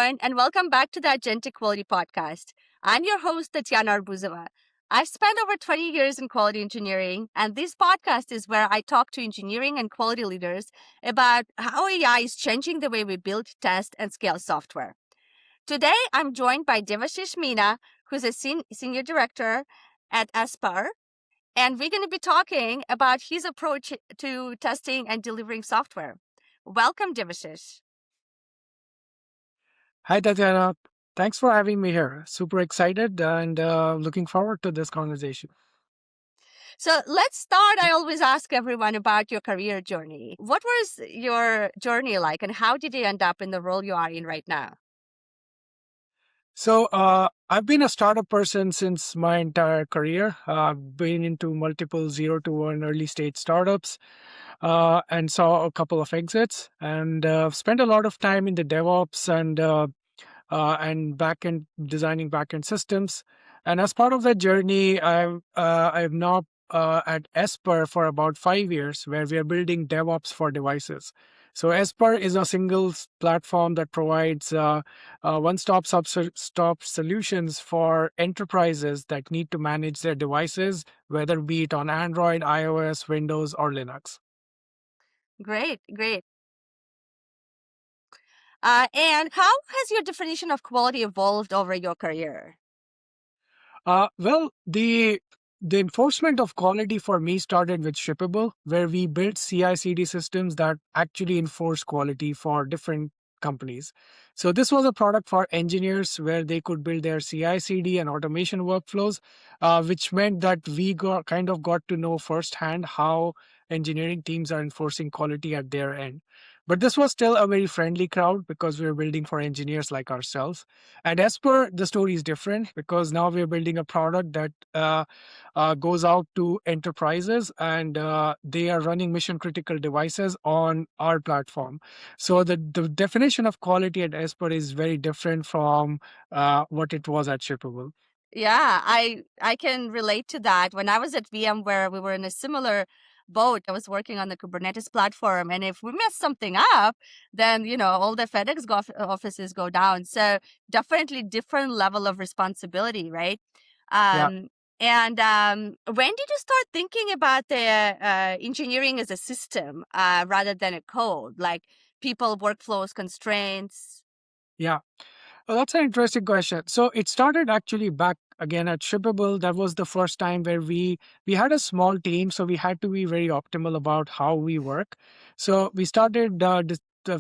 everyone, and welcome back to the Agentic Quality Podcast. I'm your host, Tatyana Arbouzova. I've spent over 20 years in quality engineering, and this podcast is where I talk to engineering and quality leaders about how AI is changing the way we build, test, and scale software. Today, I'm joined by Devashish Meena, who's a senior director at Esper, and we're going to be talking about his approach to testing and delivering software. Welcome, Devashish. Hi, Tatyana. Thanks for having me here. Super excited and looking forward to this conversation. So let's start. I always ask everyone about your career journey. What was your journey like, and how did you end up in the role you are in right now? So, I've been a startup person since my entire career. I've been into multiple 0 to 1 early stage startups and saw a couple of exits and spent a lot of time in the DevOps and backend designing backend systems. And as part of that journey, I'm now at Esper for about 5 years, where we are building DevOps for devices. So Esper is a single platform that provides one-stop stop solutions for enterprises that need to manage their devices, whether be it on Android, iOS, Windows, or Linux. Great, great. And how has your definition of quality evolved over your career? Well, the enforcement of quality for me started with Shippable, where we built CI/CD systems that actually enforce quality for different companies. So this was a product for engineers where they could build their CI/CD and automation workflows, which meant that we got to know firsthand how engineering teams are enforcing quality at their end. But this was still a very friendly crowd because we were building for engineers like ourselves. At Esper, the story is different because now we're building a product that goes out to enterprises and they are running mission critical devices on our platform. So the definition of quality at Esper is very different from what it was at Shippable. Yeah, I can relate to that. When I was at VMware, we were in a similar boat. I was working on the Kubernetes platform, and if we mess something up, then all the FedEx offices go down. So definitely different level of responsibility, right? Yeah. And when did you start thinking about the engineering as a system rather than a code, like people, workflows, constraints? Yeah. Well, that's an interesting question. So it started actually back again at Shippable. That was the first time where we had a small team, so we had to be very optimal about how we work. So we started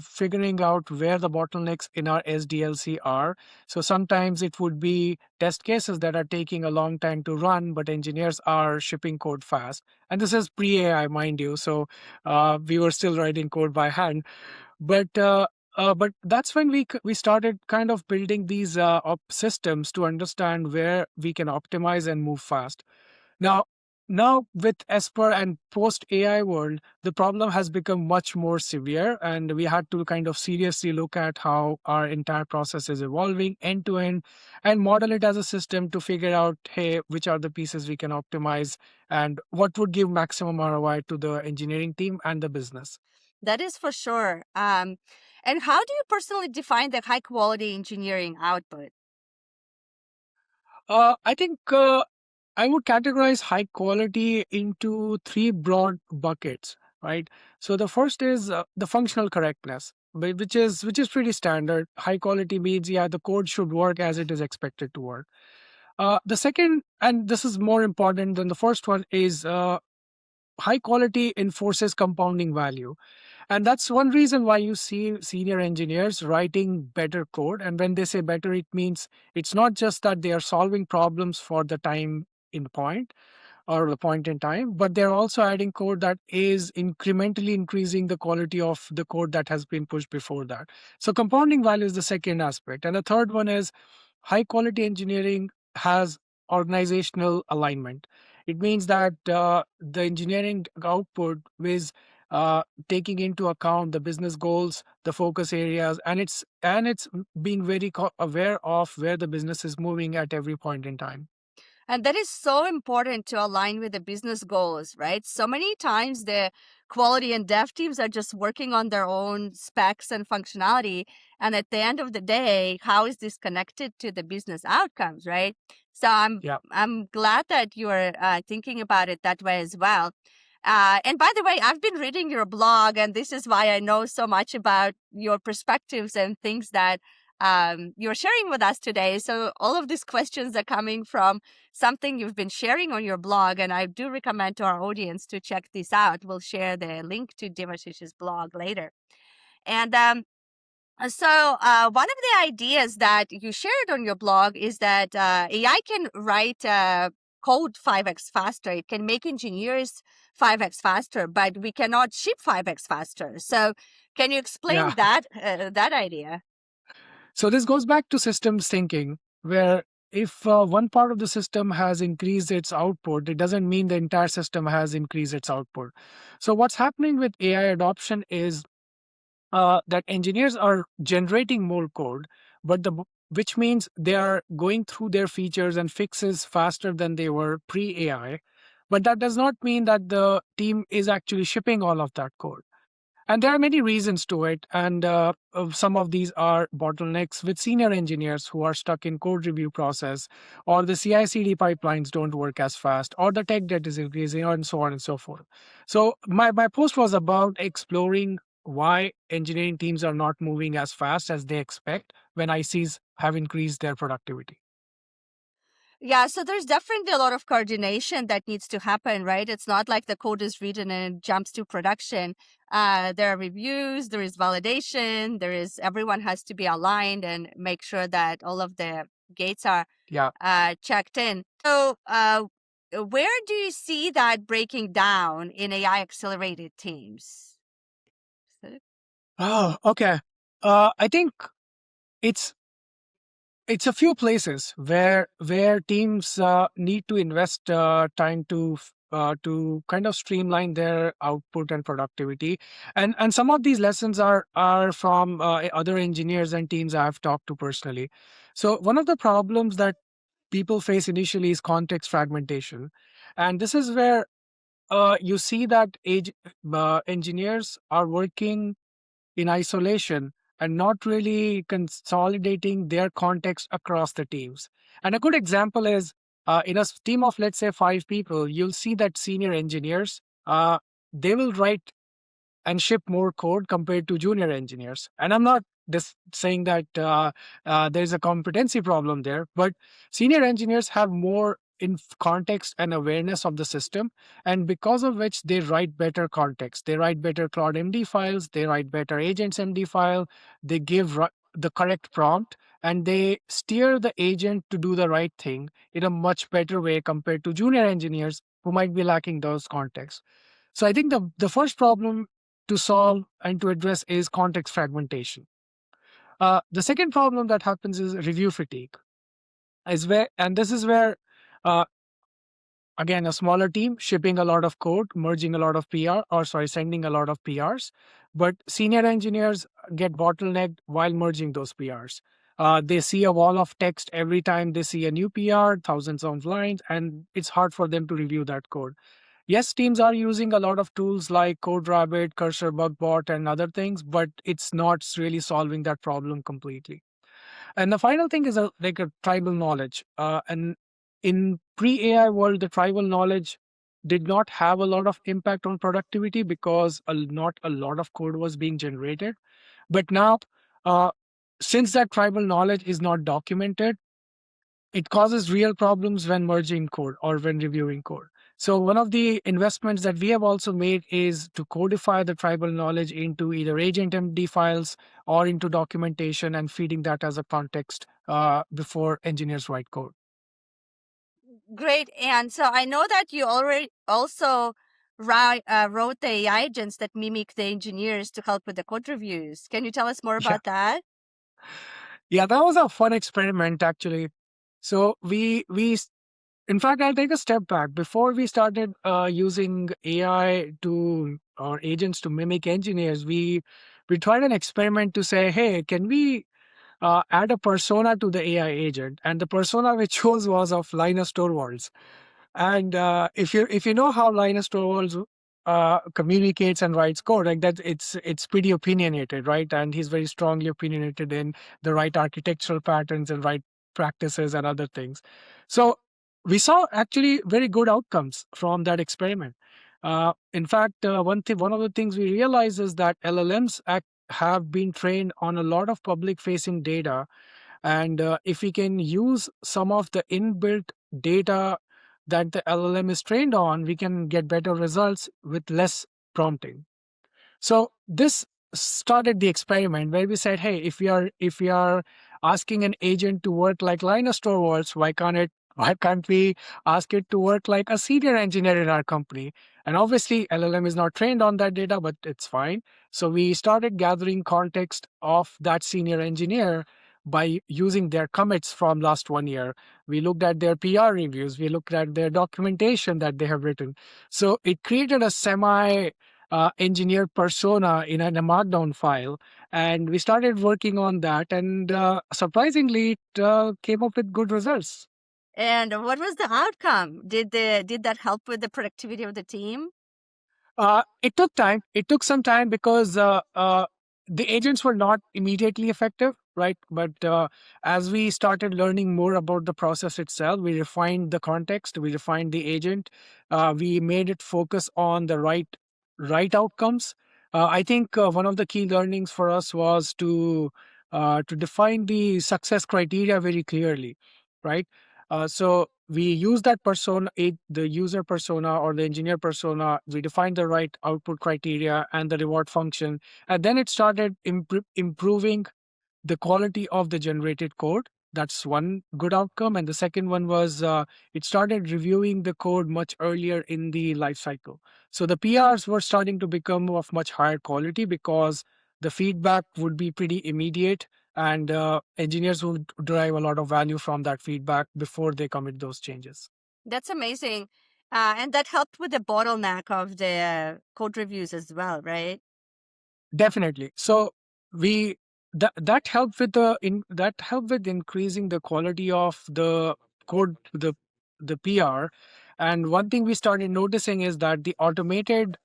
figuring out where the bottlenecks in our SDLC are. So sometimes it would be test cases that are taking a long time to run, but engineers are shipping code fast. And this is pre-AI, mind you. So we were still writing code by hand. But that's when we started kind of building these systems to understand where we can optimize and move fast. Now, now with Esper and post AI world, the problem has become much more severe, and we had to kind of seriously look at how our entire process is evolving end to end, and model it as a system to figure out, hey, which are the pieces we can optimize, and what would give maximum ROI to the engineering team and the business. That is for sure. And how do you personally define the high quality engineering output? I think I would categorize high quality into three broad buckets, right? So the first is the functional correctness, which is pretty standard. High quality means yeah, the code should work as it is expected to work. The second, and this is more important than the first one, is high quality enforces compounding value. And that's one reason why you see senior engineers writing better code. And when they say better, it means it's not just that they are solving problems for the time in point or the point in time, but they're also adding code that is incrementally increasing the quality of the code that has been pushed before that. So compounding value is the second aspect. And the third one is high quality engineering has organizational alignment. It means that the engineering output is taking into account the business goals, the focus areas, and it's being very aware of where the business is moving at every point in time. And that is so important to align with the business goals, right? So many times the quality and dev teams are just working on their own specs and functionality. And at the end of the day, how is this connected to the business outcomes, right? So Yeah. I'm glad that you are thinking about it that way as well. And by the way, I've been reading your blog, and this is why I know so much about your perspectives and things that you're sharing with us today. So all of these questions are coming from something you've been sharing on your blog, and I do recommend to our audience to check this out. We'll share the link to Devashish's blog later. And one of the ideas that you shared on your blog is that AI can write code 5x faster. It can make engineers 5x faster, but we cannot ship 5x faster. So, can you Yeah. explain that idea? So this goes back to systems thinking, where if one part of the system has increased its output, it doesn't mean the entire system has increased its output. So what's happening with AI adoption is that engineers are generating more code, but which means they are going through their features and fixes faster than they were pre AI. But that does not mean that the team is actually shipping all of that code. And there are many reasons to it. And some of these are bottlenecks with senior engineers who are stuck in code review process, or the CI/CD pipelines don't work as fast, or the tech debt is increasing, and so on and so forth. So my post was about exploring why engineering teams are not moving as fast as they expect when ICs have increased their productivity. Yeah, so there's definitely a lot of coordination that needs to happen, right? It's not like the code is written and it jumps to production. There are reviews, there is validation, there is everyone has to be aligned and make sure that all of the gates are Yeah. checked in. So, where do you see that breaking down in AI accelerated teams? Oh, okay. I think it's it's a few places where teams need to invest time to kind of streamline their output and productivity, and some of these lessons are from other engineers and teams I've talked to personally. So one of the problems that people face initially is context fragmentation, and this is where you see that engineers are working in isolation and not really consolidating their context across the teams. And a good example is in a team of, let's say, 5 people, you'll see that senior engineers, they will write and ship more code compared to junior engineers. And I'm not just saying that there's a competency problem there, but senior engineers have more in context and awareness of the system, and because of which they write better context. They write better Cloud MD files, they write better Agents MD file, they give the correct prompt, and they steer the agent to do the right thing in a much better way compared to junior engineers who might be lacking those contexts. So I think the first problem to solve and to address is context fragmentation. The second problem that happens is review fatigue. And this is where, uh, again, a smaller team shipping a lot of code, merging a lot of sending a lot of PRs, but senior engineers get bottlenecked while merging those PRs. They see a wall of text every time they see a new PR, thousands of lines, and it's hard for them to review that code. Yes, teams are using a lot of tools like CodeRabbit, Cursor, BugBot, and other things, but it's not really solving that problem completely. And the final thing is like a tribal knowledge. And in pre-AI world, the tribal knowledge did not have a lot of impact on productivity because not a lot of code was being generated. But now, uh, since that tribal knowledge is not documented, it causes real problems when merging code or when reviewing code. So one of the investments that we have also made is to codify the tribal knowledge into either agent MD files or into documentation and feeding that as a context before engineers write code. Great. And so I know that you already also wrote the AI agents that mimic the engineers to help with the code reviews. Can you tell us more Yeah, about that? yeah, that was a fun experiment actually. So in fact, I'll take a step back. Before we started using AI to or agents to mimic engineers, we tried an experiment to say, hey, can we add a persona to the AI agent, and the persona we chose was of Linus Torvalds. And if you know how Linus Torvalds communicates and writes code, like that, it's pretty opinionated, right? And he's very strongly opinionated in the right architectural patterns and right practices and other things. So we saw actually very good outcomes from that experiment. In fact, one of the things we realized is that LLMs have been trained on a lot of public-facing data, and if we can use some of the inbuilt data that the LLM is trained on, we can get better results with less prompting. So this started the experiment where we said, hey, if we are asking an agent to work like Linus Torvalds, why can't we ask it to work like a senior engineer in our company? And obviously, LLM is not trained on that data, but it's fine. So we started gathering context of that senior engineer by using their commits from last 1 year. We looked at their PR reviews. We looked at their documentation that they have written. So it created a semi engineer persona in a markdown file, and we started working on that, and surprisingly it came up with good results. And what was the outcome? Did that help with the productivity of the team? It took time. It took some time because the agents were not immediately effective, right? But as we started learning more about the process itself, we refined the context, we refined the agent, we made it focus on the right outcomes. I think one of the key learnings for us was to define the success criteria very clearly, right? So we use that persona, the user persona or the engineer persona. We defined the right output criteria and the reward function, and then it started improving the quality of the generated code. That's one good outcome. And the second one was it started reviewing the code much earlier in the life cycle. So the PRs were starting to become of much higher quality because the feedback would be pretty immediate, and engineers would derive a lot of value from that feedback before they commit those changes. That's amazing. And that helped with the bottleneck of the code reviews as well, right? Definitely. So we that helped with increasing the quality of the code, the PR. And one thing we started noticing is that the automated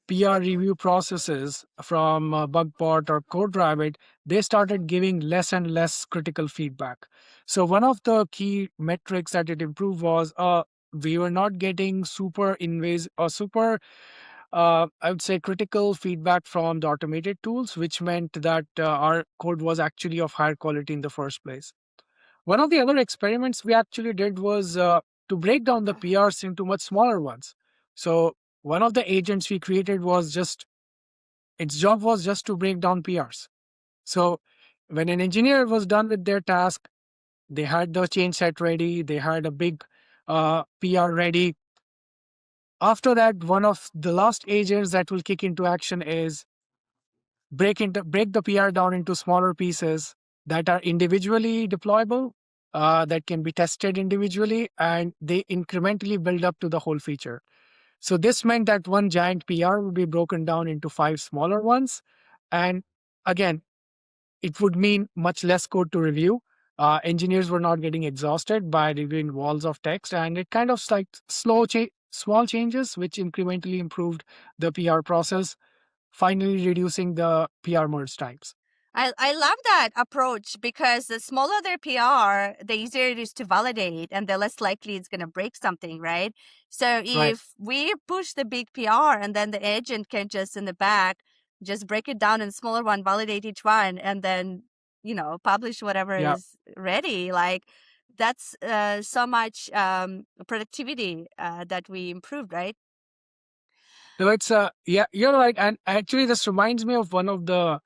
PR review processes from Bugport or CodeRabbit, they started giving less and less critical feedback. So one of the key metrics that it improved was we were not getting super invasive or super I would say critical feedback from the automated tools, which meant that our code was actually of higher quality in the first place. One of the other experiments we actually did was to break down the PRs into much smaller ones. So one of the agents we created was just its job was just to break down PRs. So when an engineer was done with their task, they had the change set ready, they had a big PR ready. After that, one of the last agents that will kick into action is break the PR down into smaller pieces that are individually deployable, that can be tested individually, and they incrementally build up to the whole feature. So this meant that one giant PR would be broken down into 5 smaller ones, and again, it would mean much less code to review. Engineers were not getting exhausted by reviewing walls of text, and it kind of like small changes which incrementally improved the PR process, finally reducing the PR merge times. I love that approach because the smaller their PR, the easier it is to validate and the less likely it's going to break something, right? So Right. if we push the big PR and then the agent can just in the back just break it down in smaller one, validate each one, and then, publish whatever Yeah. is ready, like that's so much productivity that we improved, right? No, it's yeah, you're right. And actually this reminds me of one of the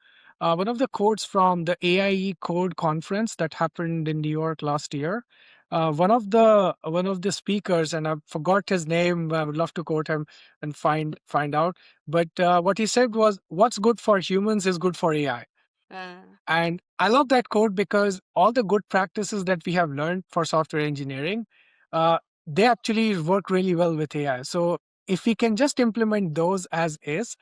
quotes from the AIE Code conference that happened in New York last year. One of the speakers, and I forgot his name. I would love to quote him and find out. But what he said was, "What's good for humans is good for AI." Uh, And I love that quote because all the good practices that we have learned for software engineering, they actually work really well with AI. So if we can just implement those as is,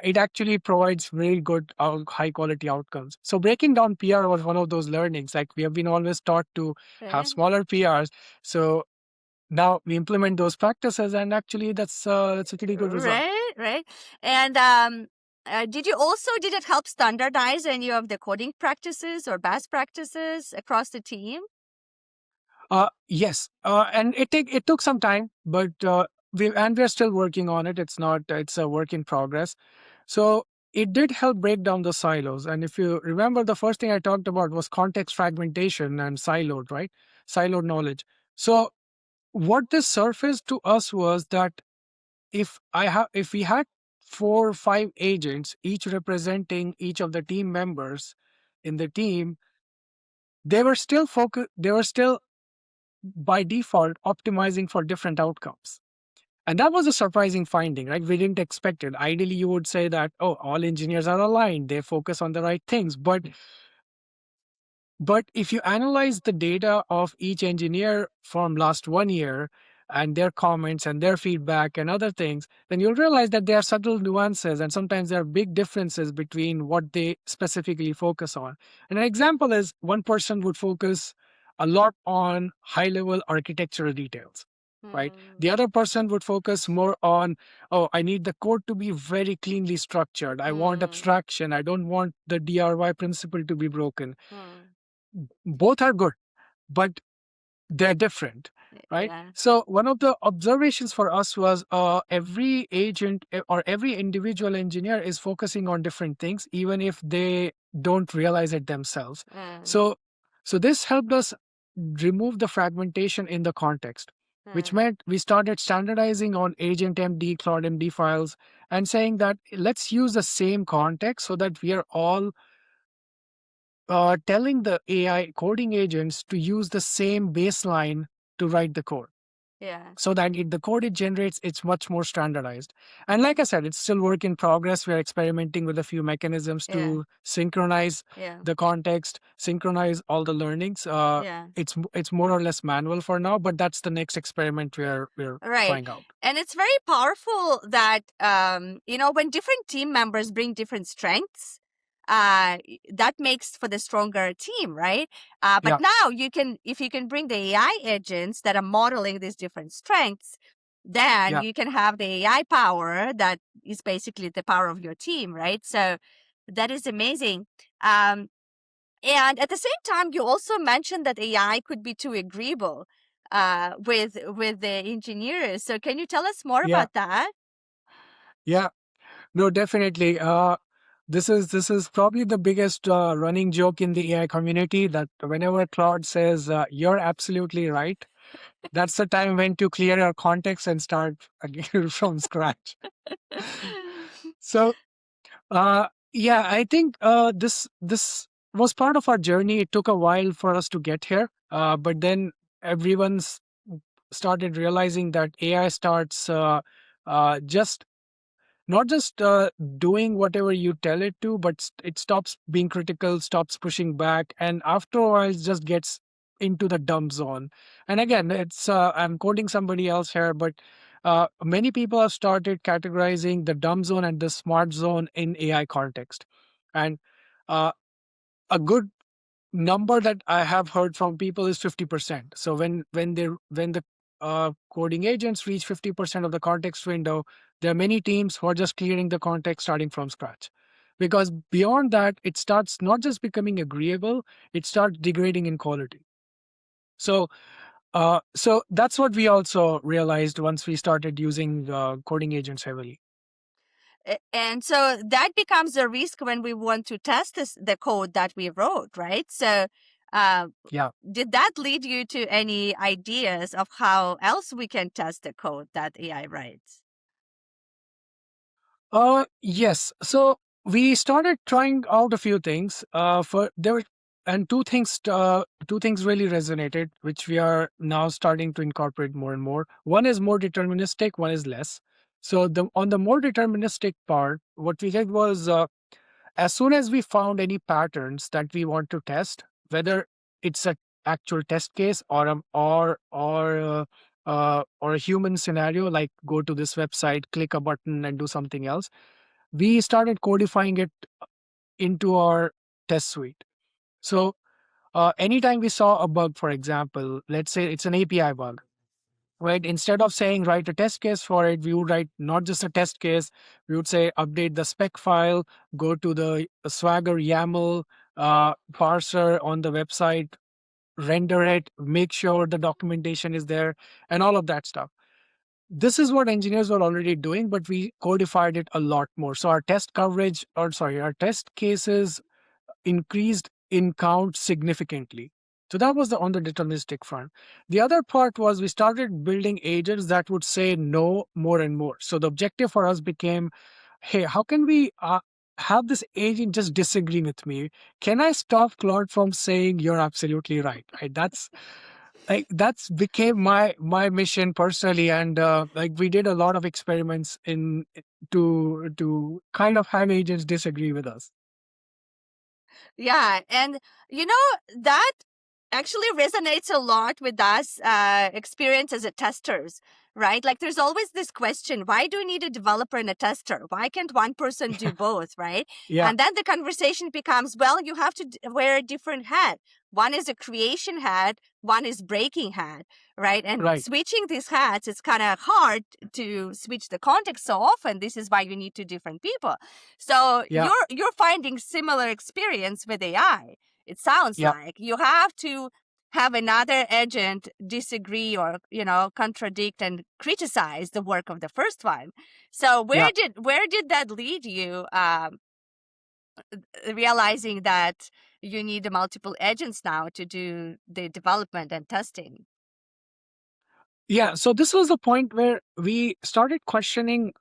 it actually provides very good, high quality outcomes. So breaking down PR was one of those learnings. Like we have been always taught to have Okay. smaller PRs. So now we implement those practices, and actually that's a pretty good result. Right, right. And did it help standardize any of the coding practices or best practices across the team? Yes, and it took some time, but we're still working on it. It's a work in progress. So it did help break down the silos. And if you remember, the first thing I talked about was context fragmentation and siloed, right? Siloed knowledge. So what this surfaced to us was that if we had 4 or 5 agents, each representing each of the team members in the team, they were still by default optimizing for different outcomes. And that was a surprising finding, right? We didn't expect it. Ideally, you would say that, oh, all engineers are aligned, they focus on the right things. But if you analyze the data of each engineer from last 1 year and their comments and their feedback and other things, then you'll realize that there are subtle nuances and sometimes there are big differences between what they specifically focus on. And an example is one person would focus a lot on high level architectural details. Right. Hmm. The other person would focus more on, oh, I need the code to be very cleanly structured. I want Hmm. abstraction. I don't want the DRY principle to be broken. Hmm. Both are good, but they're different, right? Yeah. So one of the observations for us was every agent or every individual engineer is focusing on different things, even if they don't realize it themselves. Hmm. So so this helped us remove the fragmentation in the context, which Hmm. meant we started standardizing on agent MD, Claude MD files, and saying that let's use the same context so that we are all telling the AI coding agents to use the same baseline to write the code Yeah. so that the code it generates, it's much more standardized. And like I said, it's still work in progress. We're experimenting with a few mechanisms Yeah. to synchronize Yeah. the context, synchronize all the learnings. Yeah. It's more or less manual for now, but that's the next experiment we're Right. trying out. And it's very powerful that, when different team members bring different strengths, that makes for the stronger team, right? But Yeah, now if you can bring the AI agents that are modeling these different strengths, then yeah, you can have the AI power that is basically the power of your team, right? So that is amazing. Um, and at the same time, you also mentioned that AI could be too agreeable with the engineers. So can you tell us more yeah, about that? yeah. No, definitely. This is probably the biggest running joke in the AI community that whenever Claude says you're absolutely right, that's the time when to clear your context and start again from scratch. So yeah, I think this was part of our journey. It took a while for us to get here, but then everyone's started realizing that AI starts just not just doing whatever you tell it to, but it stops being critical, stops pushing back, and after a while, it just gets into the dumb zone. And again, it's I'm quoting somebody else here, but many people have started categorizing the dumb zone and the smart zone in AI context, and uh, a good number that I have heard from people is 50%. So when the coding agents reach 50% of the context window, there are many teams who are just clearing the context starting from scratch. Because beyond that, it starts not just becoming agreeable, it starts degrading in quality. So so that's what we also realized once we started using coding agents heavily. And so that becomes a risk when we want to test the code that we wrote, right? So uh, Yeah. did that lead you to any ideas of how else we can test the code that AI writes? Yes. So we started trying out a few things. For there were, and two things really resonated, which we are now starting to incorporate more and more. One is more deterministic, one is less. So the on the more deterministic part, what we did was as soon as we found any patterns that we want to test, whether it's a actual test case or a human scenario, like go to this website, click a button, and do something else, we started codifying it into our test suite. So anytime we saw a bug, for example, let's say it's an API bug, right? Instead of saying write a test case for it, we would write not just a test case. We would say update the spec file, go to the Swagger YAML parser on the website, render it, make sure the documentation is there, and all of that stuff. This is what engineers were already doing, but we codified it a lot more. So our test coverage, or sorry, our test cases increased in count significantly. So that was on the deterministic front. The other part was we started building agents that would say no more and more. So the objective for us became, hey, how can we have this agent just disagree with me? Can I stop Claude from saying you're absolutely right? Right. That's became my mission personally, and like we did a lot of experiments in to kind of have agents disagree with us. Yeah, and that actually resonates a lot with us experience as a testers, right? Like there's always this question, why do we need a developer and a tester? Why can't one person do both, right? Yeah. And then the conversation becomes, well, you have to wear a different hat. One is a creation hat, one is breaking hat, right? And Right. switching these hats, it's kind of hard to switch the context so often. This is why you need two different people. So Yeah. you're finding similar experience with AI. It sounds Yeah. like you have to have another agent disagree or contradict and criticize the work of the first one. So Yeah. where did that lead you? Realizing that you need multiple agents now to do the development and testing. Yeah. So this was the point where we started questioning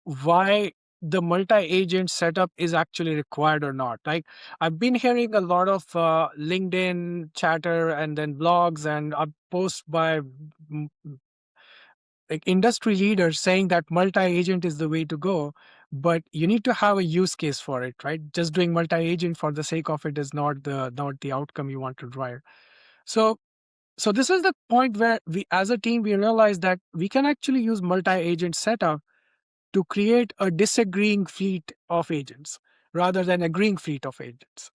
why the multi-agent setup is actually required or not. Like I've been hearing a lot of LinkedIn chatter and then blogs and posts by like industry leaders saying that multi-agent is the way to go, but you need to have a use case for it, right? Just doing multi-agent for the sake of it is not the outcome you want to drive. So this is the point where we as a team we realized that we can actually use multi-agent setup to create a disagreeing fleet of agents rather than agreeing fleet of agents.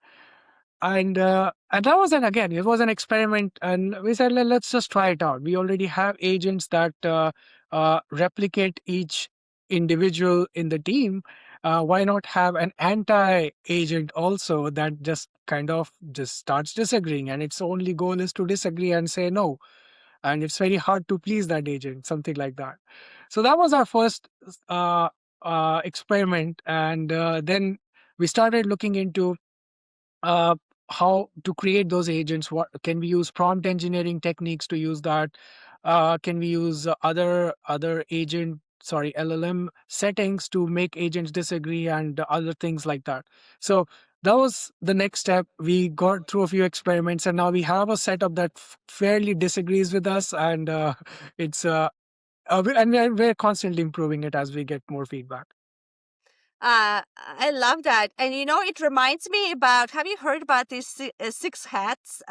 And that was it was an experiment, and we said let's just try it out. We already have agents that replicate each individual in the team. Why not have an anti-agent also that just kind of just starts disagreeing, and its only goal is to disagree and say no, and it's very hard to please that agent, something like that. So that was our first uh, experiment, and then we started looking into uh, how to create those agents. What can we use prompt engineering techniques to use that? Can we use other agent sorry LLM settings to make agents disagree and other things like that? So that was the next step. We got through a few experiments, and now we have a setup that fairly disagrees with us, and it's and we're constantly improving it as we get more feedback. I love that. And it reminds me about, have you heard about this six hats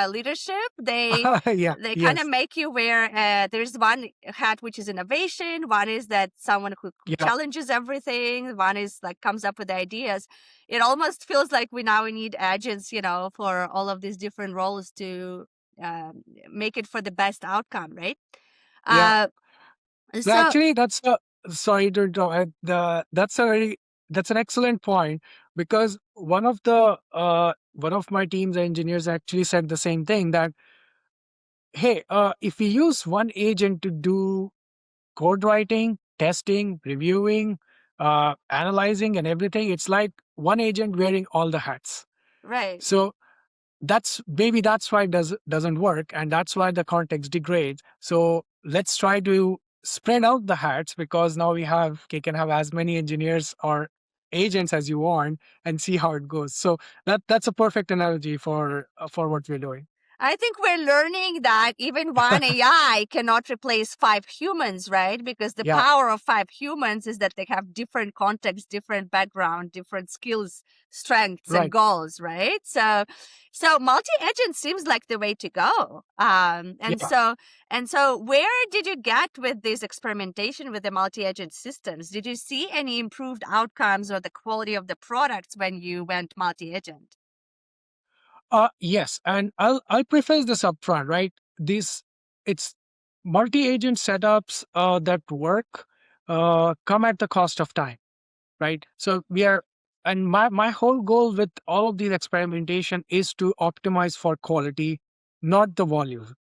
leadership? Yeah. They kind of Yes. make you wear, there's one hat which is innovation, one is that someone who Yeah. challenges everything, one is like comes up with ideas. It almost feels like we now need agents, for all of these different roles to make it for the best outcome, right? Yeah. Uh, No, so actually, that's a sorry to interrupt. That's an excellent point, because one of my team's engineers actually said the same thing, that hey, if we use one agent to do code writing, testing, reviewing, analyzing, and everything, it's like one agent wearing all the hats. right. So that's why it doesn't work, and that's why the context degrades. So let's try to spread out the hats, because now you can have as many engineers or agents as you want and see how it goes. So that's a perfect analogy for what we're doing. I think we're learning that even one AI cannot replace 5 humans, right? Because the Yeah, power of 5 humans is that they have different contexts, different background, different skills, strengths, and right. goals, right? So multi-agent seems like the way to go. Yeah. And so where did you get with this experimentation with the multi-agent systems? Did you see any improved outcomes or the quality of the products when you went multi-agent? Yes, and I'll preface this upfront, right? These it's multi-agent setups that work come at the cost of time, right? So we are, and my whole goal with all of these experimentation is to optimize for quality, not the volume,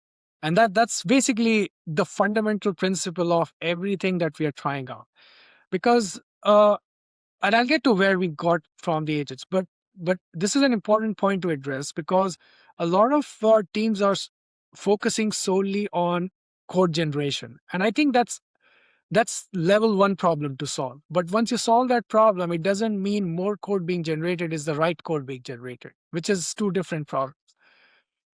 and that's basically the fundamental principle of everything that we are trying out. Because and I'll get to where we got from the agents, but this is an important point to address because a lot of teams are focusing solely on code generation, and I think that's level one problem to solve. But once you solve that problem, it doesn't mean more code being generated is the right code being generated, which is two different problems.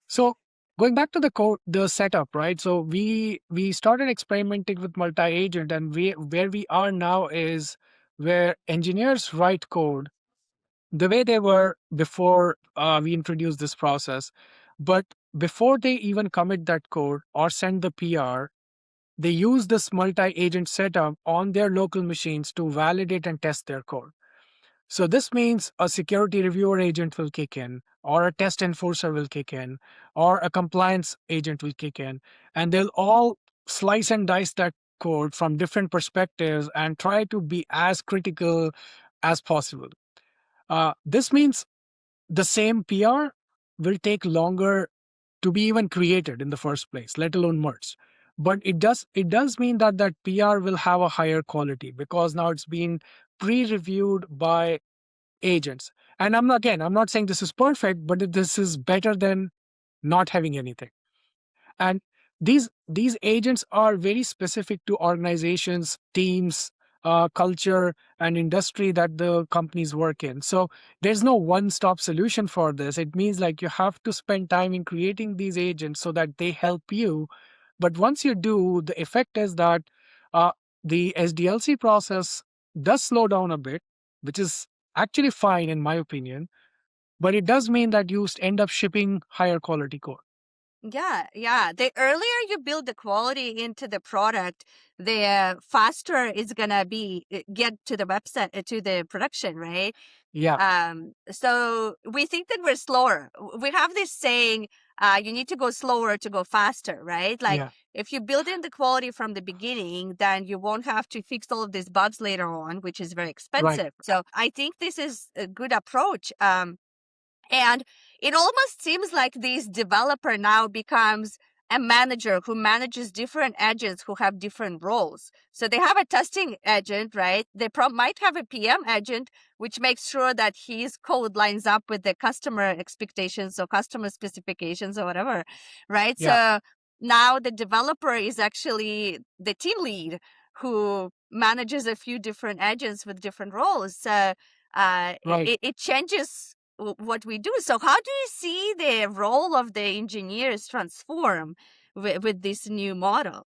So going back to the code, the setup, right? So we started experimenting with multi-agent, and we where we are now is where engineers write code the way they were before we introduced this process, but before they even commit that code or send the PR, they use this multi-agent setup on their local machines to validate and test their code. So this means a security reviewer agent will kick in, or a test enforcer will kick in, or a compliance agent will kick in, and they'll all slice and dice that code from different perspectives and try to be as critical as possible. This means the same PR will take longer to be even created in the first place, let alone merged. But it does mean that that PR will have a higher quality because now it's been pre-reviewed by agents. And I'm not saying this is perfect, but this is better than not having anything. And these agents are very specific to organizations, teams, culture, and industry that the companies work in. So there's no one-stop solution for this. It means like you have to spend time in creating these agents so that they help you. But once you do, the effect is that uh, the SDLC process does slow down a bit, which is actually fine in my opinion. But it does mean that you end up shipping higher quality code. Yeah, yeah. The earlier you build the quality into the product, the faster it's gonna be get to the website to the production, right? Yeah, So we think that we're slower. We have this saying, you need to go slower to go faster, right? Like yeah, if you build in the quality from the beginning, then you won't have to fix all of these bugs later on, which is very right. expensive. So I think this is a good approach. And it almost seems like this developer now becomes a manager who manages different agents who have different roles. So they have a testing agent, right? They might have a PM agent, which makes sure that his code lines up with the customer expectations or customer specifications or whatever, right? Yeah, So now the developer is actually the team lead who manages a few different agents with different roles. So right. it changes what we do. So, how do you see the role of the engineers transform with this new model?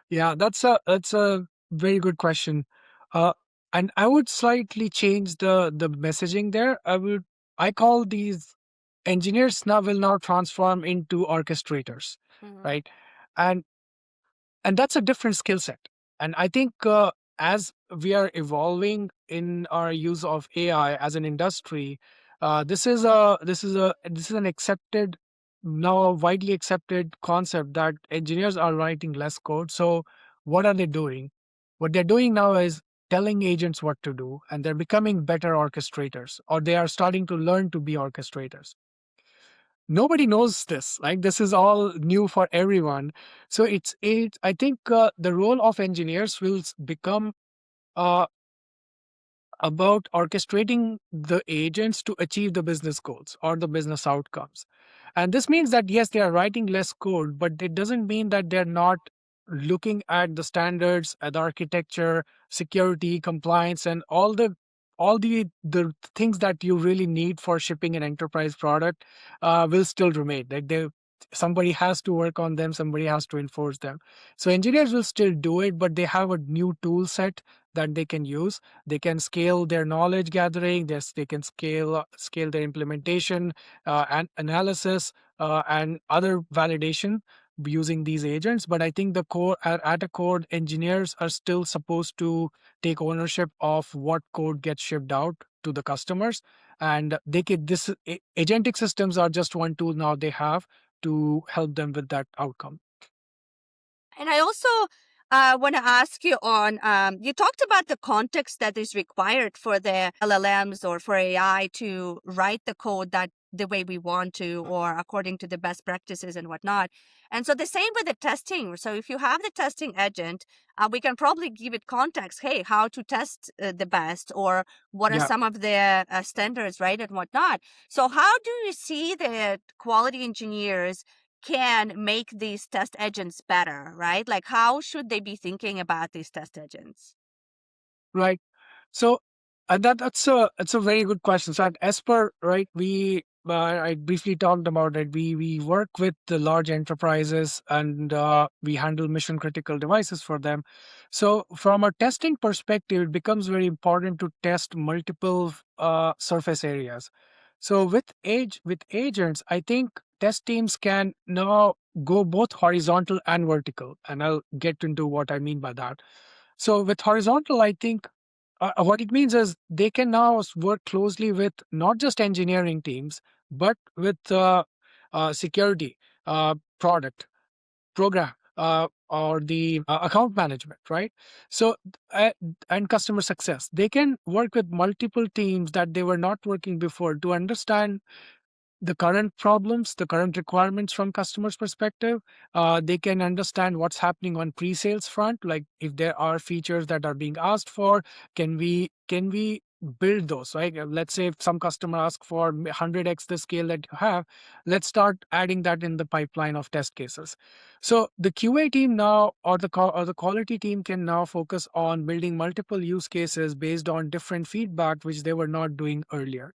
Yeah, that's a very good question. Uh, and I would slightly change the messaging there. I call these engineers now will now transform into orchestrators, Mhm. right? And and that's a different skill set. And I think as we are evolving in our use of AI as an industry, this is an accepted, now a widely accepted concept that engineers are writing less code. So what are they doing? What they're doing now is telling agents what to do, and they're becoming better orchestrators, or they are starting to learn to be orchestrators. Nobody knows this. Like this is all new for everyone. So I think the role of engineers will become uh, about orchestrating the agents to achieve the business goals or the business outcomes. And this means that yes, they are writing less code, but it doesn't mean that they're not looking at the standards, at the architecture, security, compliance, and all the all the things that you really need for shipping an enterprise product will still remain. Like somebody has to work on them, somebody has to enforce them. So engineers will still do it, but they have a new tool set that they can use. They can scale their knowledge gathering. They can scale their implementation and analysis and other validation using these agents. But I think the core at a core, engineers are still supposed to take ownership of what code gets shipped out to the customers, and agentic systems are just one tool now they have to help them with that outcome. And I also want to ask you on, you talked about the context that is required for the LLMs or for AI to write the code that the way we want to, or according to the best practices and whatnot. And so the same with the testing. So if you have the testing agent, we can probably give it context. Hey, how to test the best, or what are Yeah. some of the standards, right, and whatnot. So how do you see the quality engineers can make these test agents better, right? Like, how should they be thinking about these test agents? Right. So that's a very good question. So at Esper, right, I briefly talked about it. We work with the large enterprises, and we handle mission critical devices for them. So from a testing perspective, it becomes very important to test multiple surface areas. So with agents, I think test teams can now go both horizontal and vertical, and I'll get into what I mean by that. So with horizontal, I think what it means is they can now work closely with not just engineering teams, but with security, product, program, or the account management, right? So, uh, and customer success. They can work with multiple teams that they were not working before to understand the current problems, the current requirements from customers' perspective. They can understand what's happening on pre-sales front, like if there are features that are being asked for, can we build those, right? Let's say if some customer asks for 100x the scale that you have, let's start adding that in the pipeline of test cases. So the QA team now, or the quality team, can now focus on building multiple use cases based on different feedback, which they were not doing earlier.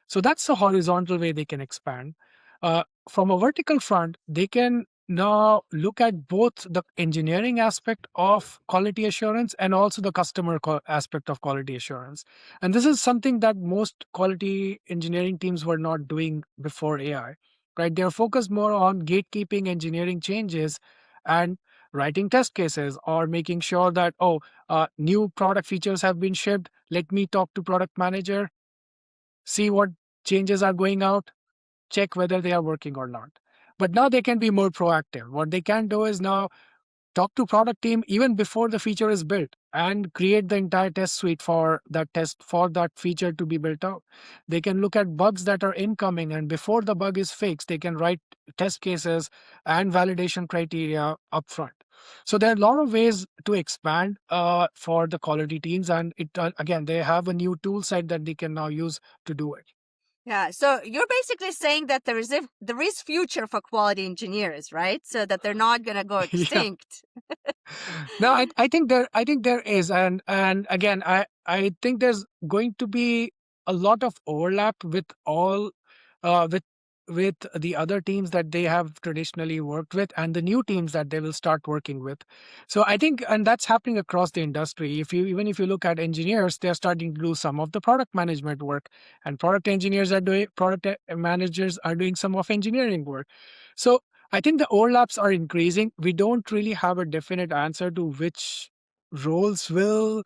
So that's the horizontal way they can expand. From a vertical front, they can now look at both the engineering aspect of quality assurance and also the customer aspect of quality assurance. And this is something that most quality engineering teams were not doing before AI, right? They're focused more on gatekeeping engineering changes and writing test cases, or making sure that, new product features have been shipped. Let me talk to product manager, see what changes are going out, check whether they are working or not. But now they can be more proactive. What they can do is now talk to product team even before the feature is built, and create the entire test suite for that feature to be built out. They can look at bugs that are incoming, and before the bug is fixed, they can write test cases and validation criteria upfront. So there are a lot of ways to expand for the quality teams, and again, they have a new tool set that they can now use to do it. Yeah, so you're basically saying that there is future for quality engineers, right? So that they're not going to go Yeah. extinct. No, I think there is, and again, I think there's going to be a lot of overlap with all uh, with with the other teams that they have traditionally worked with, and the new teams that they will start working with. So I think, and that's happening across the industry. If you look at engineers, they're starting to do some of the product management work, and product managers are doing some of engineering work. So I think the overlaps are increasing. We don't really have a definite answer to which roles will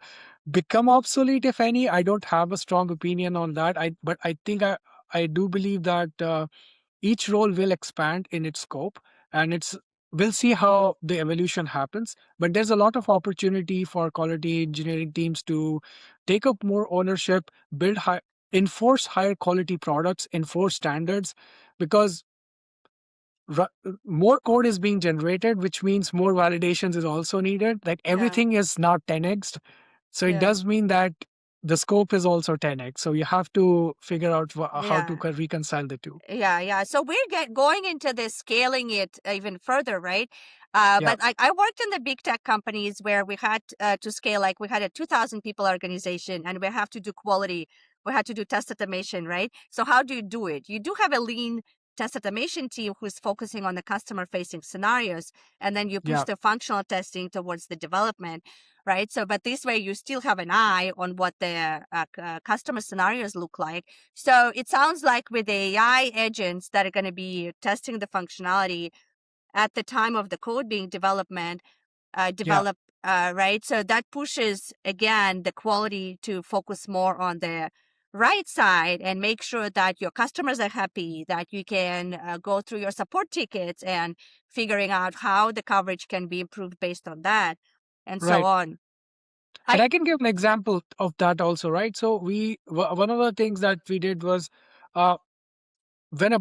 become obsolete, if any. I don't have a strong opinion on that. But I think I do believe that each role will expand in its scope, and we'll see how the evolution happens. But there's a lot of opportunity for quality engineering teams to take up more ownership, enforce higher quality products, enforce standards, because more code is being generated, which means more validations is also needed. Like Yeah, everything is now 10x. So it yeah. does mean that the scope is also 10x. So you have to figure out how to Yeah. reconcile the two. Yeah. So we're going into this, scaling it even further, right? Yeah, But I worked in the big tech companies where we had to scale, like we had a 2,000 people organization and we have to do quality. We had to do test automation, right? So how do you do it? You do have a lean test automation team who's focusing on the customer facing scenarios, and then you push yeah, the functional testing towards the development, right? So, but this way you still have an eye on what the customer scenarios look like. So it sounds like with the AI agents that are going to be testing the functionality at the time of the code being yeah, developed, right? So that pushes again the quality to focus more on the right side and make sure that your customers are happy, that you can go through your support tickets and figuring out how the coverage can be improved based on that, and so right. on. And I I can give an example of that also, right? So one of the things that we did was, uh, when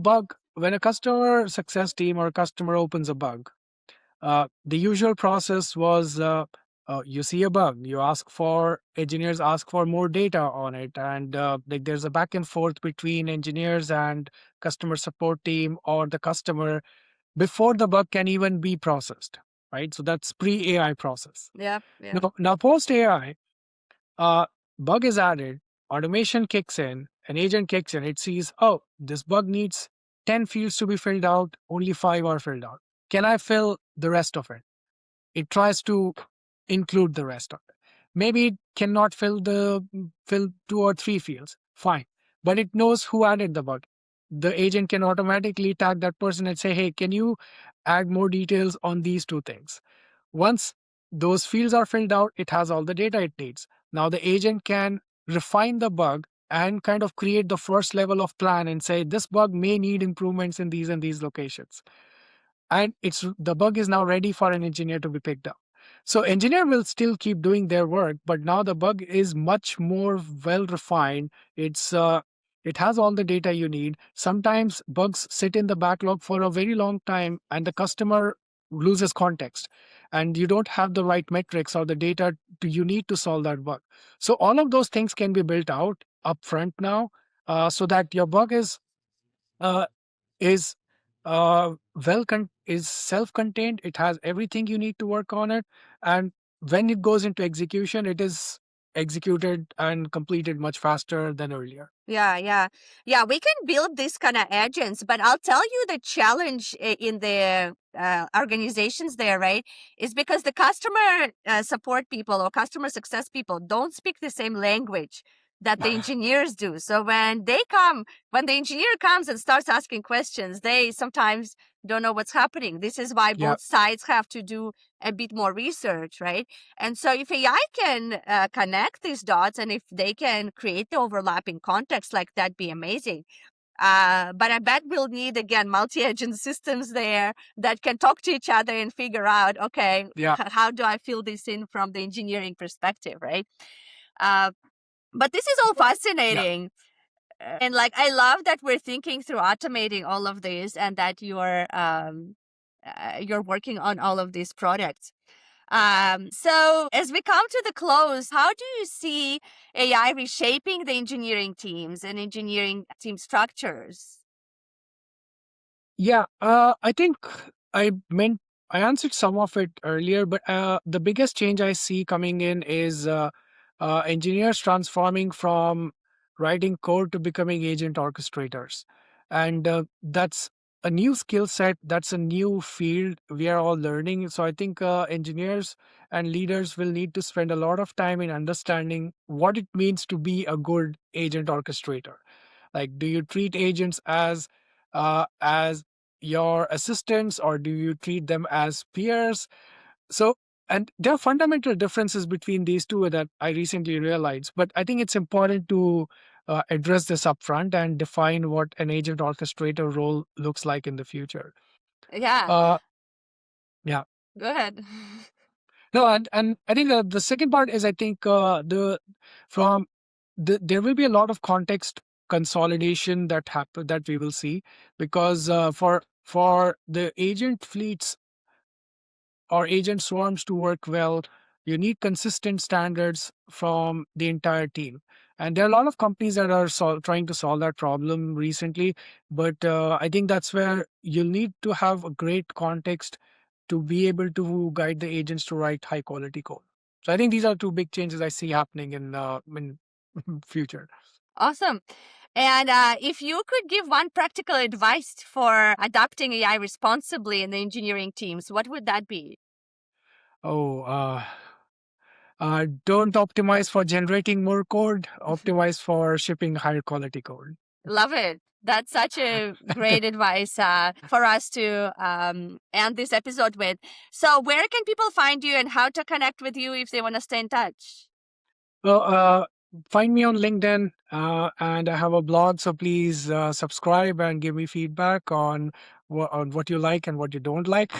a customer success team or customer opens a bug, the usual process was, you see a bug, engineers ask for more data on it, and like there's a back and forth between engineers and customer support team or the customer before the bug can even be processed, right? So that's pre AI process. Yeah. Now post AI, uh, bug is added, automation kicks in, an agent kicks in, it sees, oh, this bug needs 10 fields to be filled out, only 5 are filled out. Can I fill the rest of it? It tries to include the rest of it. Maybe it cannot fill 2 or 3 fields. Fine. But it knows who added the bug. The agent can automatically tag that person and say, hey, can you add more details on these 2 things? Once those fields are filled out, it has all the data it needs. Now the agent can refine the bug and kind of create the first level of plan and say, this bug may need improvements in these and these locations, and it's the bug is now ready for an engineer to be picked up. So engineer will still keep doing their work, but now the bug is much more well refined. It has all the data you need. Sometimes bugs sit in the backlog for a very long time and the customer loses context, and you don't have the right metrics or the data you need to solve that bug. So all of those things can be built out upfront now, so that your bug uh, is is self-contained. It has everything you need to work on it, and when it goes into execution, it is executed and completed much faster than earlier. Yeah. We can build these kind of agents, but I'll tell you the challenge in the organizations there, right? Is because the customer support people or customer success people don't speak the same language that the engineers do. So when the engineer comes and starts asking questions, they sometimes don't know what's happening. This is why Yeah, both sides have to do a bit more research, right? And so if AI can connect these dots and if they can create the overlapping context, like that'd be amazing. But I bet we'll need again multi-agent systems there that can talk to each other and figure out, okay, yeah, how do I fill this in from the engineering perspective, right? Uh, but this is all yeah. fascinating. And like, I love that we're thinking through automating all of this and that you're working on all of these products. So as we come to the close, how do you see AI reshaping the engineering teams and engineering team structures? Yeah, I think I meant I answered some of it earlier, but the biggest change I see coming in is engineers transforming from writing code to becoming agent orchestrators, and that's a new skill set. That's a new field we are all learning. So I think engineers and leaders will need to spend a lot of time in understanding what it means to be a good agent orchestrator. Like, do you treat agents as your assistants, or do you treat them as peers? So, and there are fundamental differences between these two that I recently realized, but I think it's important to address this upfront and define what an agent orchestrator role looks like in the future. Yeah, uh, yeah. go ahead. No, and I think the second part is, I think from there will be a lot of context consolidation that we will see, because for the agent fleets or agent swarms to work well, You need consistent standards from the entire team. And there are a lot of companies that are trying to solve that problem recently. But I think that's where you'll need to have a great context to be able to guide the agents to write high quality code. So I think these are two big changes I see happening in future. Awesome. And if you could give one practical advice for adopting AI responsibly in the engineering teams, what would that be? Oh, don't optimize for generating more code, optimize for shipping higher quality code. Love it. That's such a great advice for us to end this episode with. So, where can people find you and how to connect with you if they want to stay in touch? Well, find me on LinkedIn, and I have a blog. So please subscribe and give me feedback on what you like and what you don't like.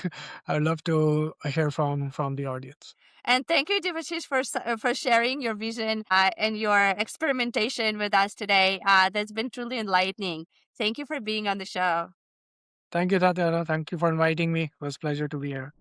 I'd love to hear from the audience. And thank you, Devashish, for sharing your vision and your experimentation with us today. That's been truly enlightening. Thank you for being on the show. Thank you, Tatyana. Thank you for inviting me. It was a pleasure to be here.